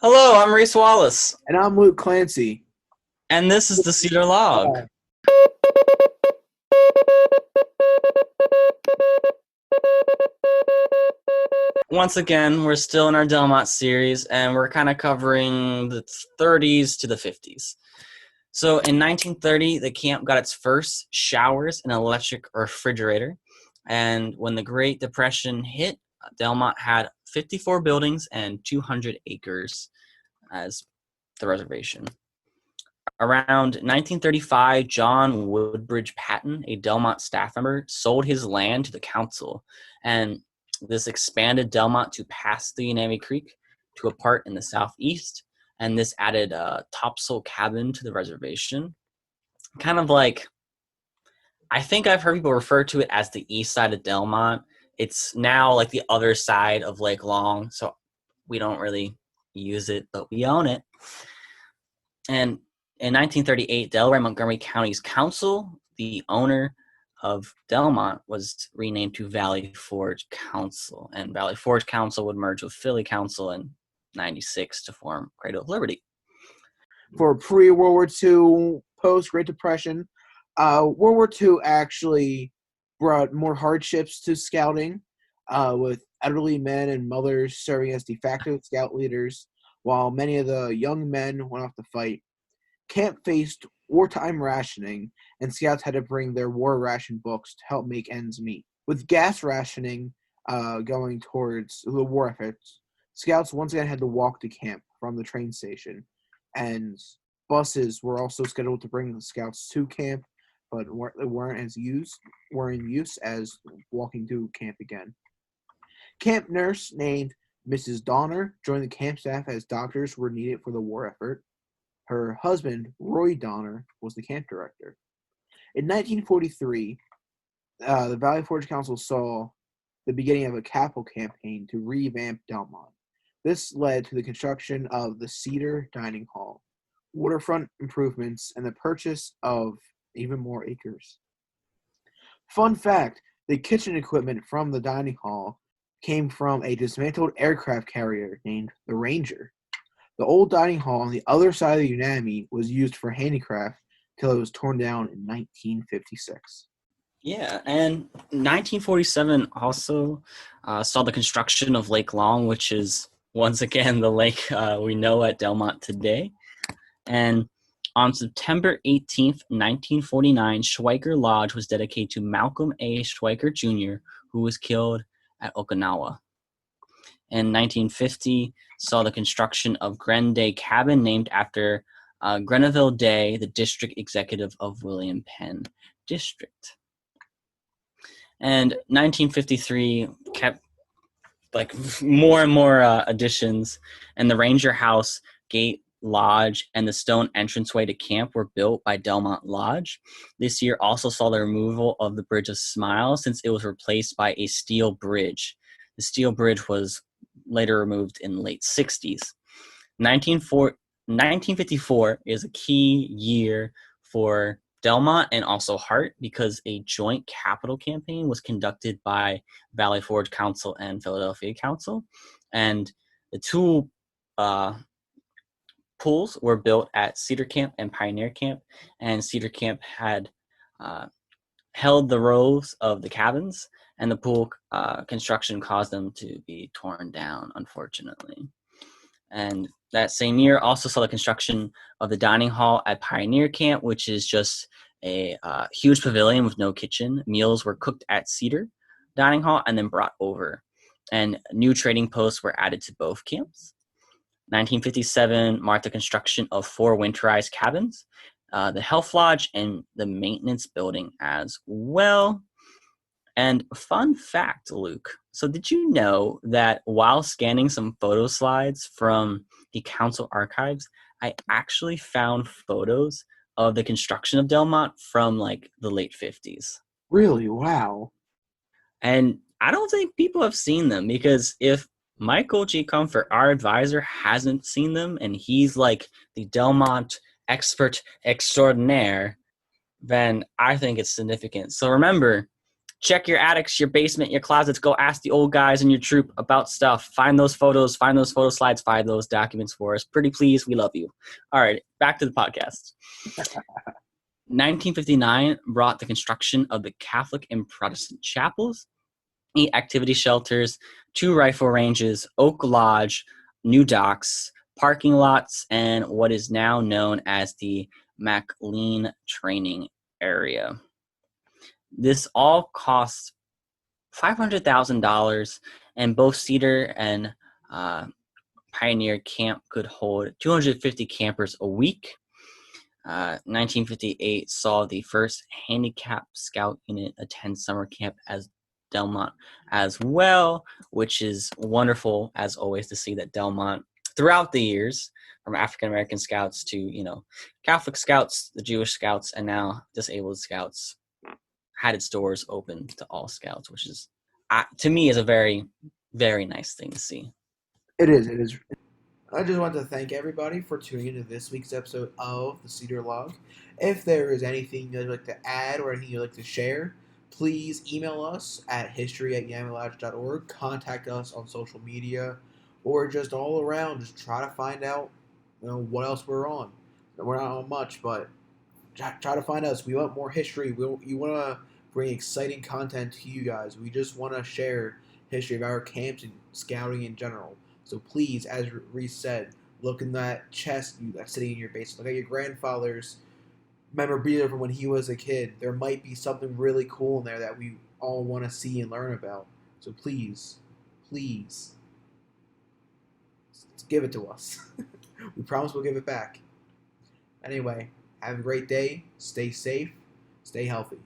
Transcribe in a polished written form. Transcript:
Hello, I'm Reese Wallace, And I'm Luke Clancy. and this is the Cedar Log. Once again, we're still in our Delmont series, and we're kind of covering the 30s to the 50s. So in 1930, the camp got its first showers and electric refrigerator. And when the Great Depression hit, Delmont had 54 buildings and 200 acres as the reservation. Around 1935, John Woodbridge Patton, a Delmont staff member, sold his land to the council, and this expanded Delmont to past the Unami Creek to a part in the southeast, and this added a topsail cabin to the reservation. Kind of like, I think I've heard people refer to it as the east side of Delmont. It's now like the other side of Lake Long, so we don't really use it, but we own it. And in 1938, Delaware Montgomery County's council, the owner of Delmont, was renamed to Valley Forge Council. And Valley Forge Council would merge with Philly Council in 96 to form Cradle of Liberty. For pre-World War II, post-Great Depression, World War II actually brought more hardships to scouting, with elderly men and mothers serving as de facto scout leaders, while many of the young men went off to fight. Camp faced wartime rationing, and scouts had to bring their war ration books to help make ends meet. With gas rationing going towards the war efforts, scouts once again had to walk to camp from the train station, and buses were also scheduled to bring the scouts to camp, but weren't in use as walking to camp again. Camp nurse named Mrs. Donner joined the camp staff as doctors were needed for the war effort. Her husband, Roy Donner, was the camp director. In 1943, the Valley Forge Council saw the beginning of a capital campaign to revamp Delmont. This led to the construction of the Cedar Dining Hall, waterfront improvements, and the purchase of even more acres. Fun fact, the kitchen equipment from the dining hall came from a dismantled aircraft carrier named the Ranger. The old dining hall on the other side of the Unami was used for handicraft till it was torn down in 1956. Yeah, and 1947 also saw the construction of Lake Long, which is once again the lake we know at Delmont today. And on September 18th, 1949, Schweiker Lodge was dedicated to Malcolm A. Schweiker Jr., who was killed at Okinawa. In 1950, saw the construction of Gren Day Cabin, named after Grenville Day, the district executive of William Penn District. And 1953 kept like more and more additions, and the Ranger House, Gate Lodge, and the stone entranceway to camp were built by Delmont Lodge. This year also saw the removal of the Bridge of Smiles, since it was replaced by a steel bridge. The steel bridge was later removed in the late 60s. 1954 is a key year for Delmont and also Hart, because a joint capital campaign was conducted by Valley Forge Council and Philadelphia Council. And the two pools were built at Cedar Camp and Pioneer Camp, and Cedar Camp had held the rows of the cabins, and the pool construction caused them to be torn down, unfortunately. And that same year also saw the construction of the dining hall at Pioneer Camp, which is just a huge pavilion with no kitchen. Meals were cooked at Cedar Dining Hall and then brought over. And new trading posts were added to both camps. 1957 marked the construction of 4 winterized cabins, the Health Lodge, and the maintenance building as well. And fun fact, Luke, so did you know that while scanning some photo slides from the council archives, I actually found photos of the construction of Delmont from like the late 50s? Really? Wow. And I don't think people have seen them, because if Michael G. Comfort, our advisor, hasn't seen them, and he's like the Delmont expert extraordinaire, then I think it's significant. So remember, check your attics, your basement, your closets. Go ask the old guys in your troop about stuff. Find those photos, find those photo slides, find those documents for us. Pretty please, we love you. All right, back to the podcast. 1959 brought the construction of the Catholic and Protestant chapels, 8 activity shelters, 2 rifle ranges, Oak Lodge, new docks, parking lots, and what is now known as the McLean Training Area. This all cost $500,000, and both Cedar and Pioneer Camp could hold 250 campers a week. 1958 saw the first handicap scout unit attend summer camp as Delmont as well, which is wonderful as always to see that Delmont throughout the years, from African American scouts to Catholic scouts, the Jewish scouts, and now disabled scouts, had its doors open to all scouts, which is to me is a very, very nice thing to see. It is. It is. I just want to thank everybody for tuning into this week's episode of the Cedar Log. If there is anything you'd like to add or anything you'd like to share, please email us at history@yamalodge.org, contact us on social media, or just all around, just try to find out what else we're on. We're not on much, but try to find us. We want more history. You want to bring exciting content to you guys. We just want to share history of our camps and scouting in general. So please, as Reese said, look in that chest that's sitting in your basement. Look at your grandfather's memorabilia from when he was a kid. There might be something really cool in there that we all want to see and learn about. So please, please, give it to us. We promise we'll give it back. Anyway, have a great day. Stay safe. Stay healthy.